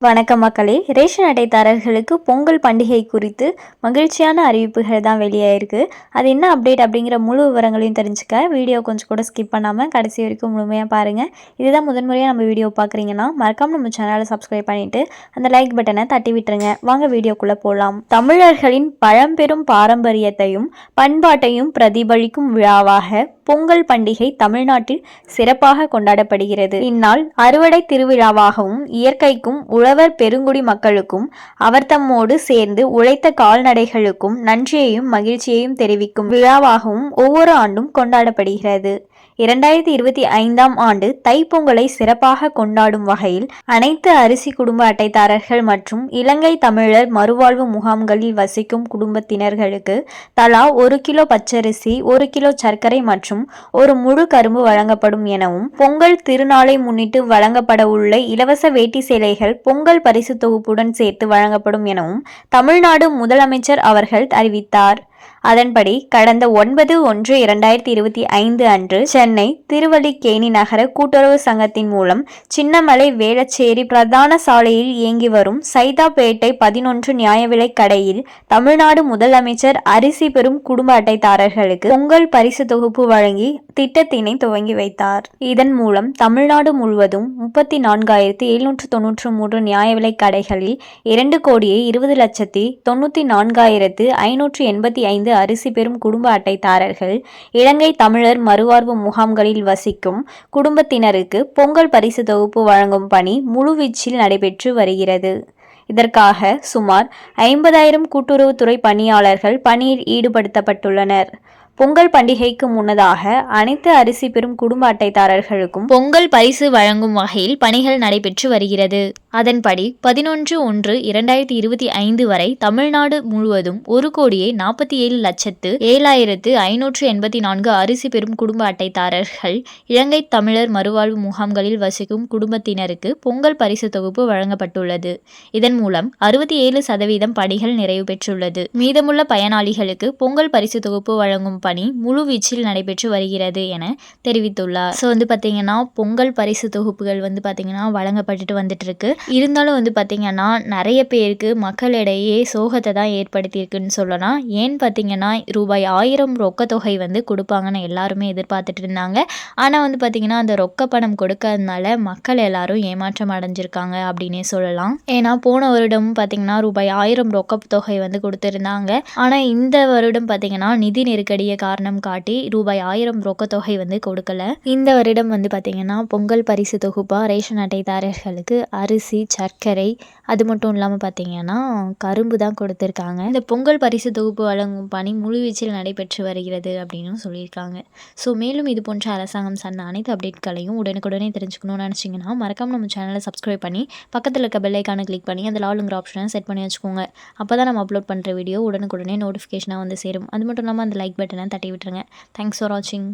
வணக்கம் மக்களே. ரேஷன் அட்டைதாரர்களுக்கு பொங்கல் பண்டிகை குறித்து மகிழ்ச்சியான அறிவிப்புகள் தான் வெளியாயிருக்கு. அது என்ன அப்டேட் அப்படிங்கிற முழு விவரங்களையும் தெரிஞ்சுக்க வீடியோ கொஞ்சம் கூட ஸ்கிப் பண்ணாமல் கடைசி வரைக்கும் முழுமையாக பாருங்கள். இதுதான் முதன்முறையாக நம்ம வீடியோ பார்க்குறீங்கன்னா மறக்காம நம்ம சேனலை சப்ஸ்கிரைப் பண்ணிவிட்டு அந்த லைக் பட்டனை தட்டி விட்டுருங்க. வாங்க வீடியோக்குள்ளே போகலாம். தமிழர்களின் பழம்பெரும் பாரம்பரியத்தையும் பண்பாட்டையும் பிரதிபலிக்கும் விழாவாக பொங்கல் பண்டிகை தமிழ்நாட்டில் சிறப்பாக கொண்டாடப்படுகிறது. இந்நாள் அறுவடை திருவிழாவாகவும் இயற்கைக்கும் உழவர் பெருங்குடி மக்களுக்கும் அவர் தம்மோடு சேர்ந்து உழைத்த கால்நடைகளுக்கும் நன்றியையும் மகிழ்ச்சியையும் தெரிவிக்கும் விழாவாகவும் ஒவ்வொரு ஆண்டும் கொண்டாடப்படுகிறது. 2025ஆம் ஆண்டு தைப்பொங்கலை சிறப்பாக கொண்டாடும் வகையில் அனைத்து அரிசி குடும்ப அட்டைதாரர்கள் மற்றும் இலங்கை தமிழர் மறுவாழ்வு முகாம்களில் வசிக்கும் குடும்பத்தினர்களுக்கு தலா 1 கிலோ பச்சரிசி, 1 கிலோ சர்க்கரை மற்றும் ஒரு முழு கரும்பு வழங்கப்படும் எனவும், பொங்கல் திருநாளை முன்னிட்டு வழங்கப்பட உள்ள இலவச வேட்டி சேலைகள் பொங்கல் பரிசு தொகுப்புடன் சேர்த்து வழங்கப்படும் எனவும் தமிழ்நாடு முதலமைச்சர் அவர்கள் அறிவித்தார். அதன்படி கடந்த 9/1/2025 அன்று சென்னை திருவல்லிக்கேணி நகர கூட்டுறவு சங்கத்தின் மூலம் சின்னமலை வேளச்சேரி பிரதான சாலையில் இயங்கி வரும் சைதாப்பேட்டை 11 நியாய விலை கடையில் தமிழ்நாடு முதலமைச்சர் அரிசி பெறும் குடும்ப அட்டைதாரர்களுக்கு பொங்கல் பரிசு தொகுப்பு வழங்கி திட்டத்தினை துவங்கி வைத்தார். இதன் மூலம் தமிழ்நாடு முழுவதும் 34,793 நியாய விலை கடைகளில் 2,20,94,585 அரிசி பெறும் குடும்ப அட்டைதாரர்கள் இலங்கை தமிழர் மறுவாழ்வு முகாம்களில் வசிக்கும் குடும்பத்தினருக்கு பொங்கல் பரிசு தொகுப்பு வழங்கும் பணி முழுவீச்சில் நடைபெற்று வருகிறது. இதற்காக சுமார் 50,000 கூட்டுறவுத்துறை பணியாளர்கள் பணியில் ஈடுபடுத்தப்பட்டுள்ளனர். பொங்கல் பண்டிகைக்கு முன்னதாக அனைத்து அரிசி பெறும் குடும்ப அட்டைதாரர்களுக்கும் பொங்கல் பரிசு வழங்கும் வகையில் பணிகள் நடைபெற்று வருகிறது. அதன்படி 11/1/2025 வரை தமிழ்நாடு முழுவதும் 1,47,07,584 அரிசி பெறும் குடும்ப அட்டைதாரர்கள் இலங்கை தமிழர் மறுவாழ்வு முகாம்களில் வசிக்கும் குடும்பத்தினருக்கு பொங்கல் பரிசு தொகுப்பு வழங்கப்பட்டுள்ளது. இதன் மூலம் 67% பணிகள் நிறைவு பெற்றுள்ளது. மீதமுள்ள பயனாளிகளுக்கு பொங்கல் பரிசு தொகுப்பு வழங்கும் பணி முழுவீச்சில் நடைபெற்று வருகிறது என தெரிவித்துள்ளார். ஸோ பார்த்தீங்கன்னா பொங்கல் பரிசு தொகுப்புகள் பார்த்தீங்கன்னா வழங்கப்பட்டுட்டு வந்துட்டு இருக்கு. இருந்தாலும் பார்த்தீங்கன்னா நிறைய பேருக்கு மக்களிடையே சோகத்தை தான் ஏற்படுத்தியிருக்குன்னு சொல்லலாம். ஏன்னு பார்த்தீங்கன்னா ரூபாய் 1000 ரொக்கத்தொகை கொடுப்பாங்கன்னு எல்லாருமே எதிர்பார்த்துட்டு இருந்தாங்க. ஆனால் பார்த்தீங்கன்னா அந்த ரொக்க பணம் கொடுக்கறதுனால மக்கள் எல்லாரும் ஏமாற்றம் அடைஞ்சிருக்காங்க அப்படின்னே சொல்லலாம். ஏன்னா போன வருடமும் பார்த்தீங்கன்னா ரூபாய் 1000 ரொக்கத்தொகை கொடுத்திருந்தாங்க. ஆனால் இந்த வருடம் பார்த்தீங்கன்னா நிதி நெருக்கடியை காரணம் காட்டி ரூபாய் 1000 ரொக்கத்தொகை கொடுக்கல. இந்த வருடம் பார்த்தீங்கன்னா பொங்கல் பரிசு தொகுப்பா ரேஷன் அட்டைதாரர்களுக்கு அரிசி, சர்க்கரை, அது மட்டும் இல்லாமல் பார்த்தீங்கன்னா கரும்பு தான் கொடுத்துருக்காங்க. இந்த பொங்கல் பரிசு தொகுப்பு வழங்கும் பணி முழுவீச்சில் நடைபெற்று வருகிறது அப்படின்னு சொல்லியிருக்காங்க. ஸோ மேலும் இது போன்ற அரசாங்கம் சார்ந்த அனைத்து அப்டேட்களையும் உடனுக்குடனே தெரிஞ்சுக்கணும்னு நினச்சிங்கன்னா மறக்காம நம்ம சேனலை சப்ஸ்கிரைப் பண்ணி பக்கத்தில் இருக்க பெல் ஐக்கானை கிளிக் பண்ணி அதில் ஆளுங்கிற ஆப்ஷனை செட் பண்ணி வச்சுக்கோங்க. அப்போ தான் நம்ம அப்லோட் பண்ணுற வீடியோ உடனுக்குடனே நோட்டிஃபிகேஷனாக சேரும். அது மட்டும் இல்லாமல் அந்த லைக் பட்டனை தட்டி விட்டுருங்க. தேங்க்ஸ் ஃபார் வாட்சிங்.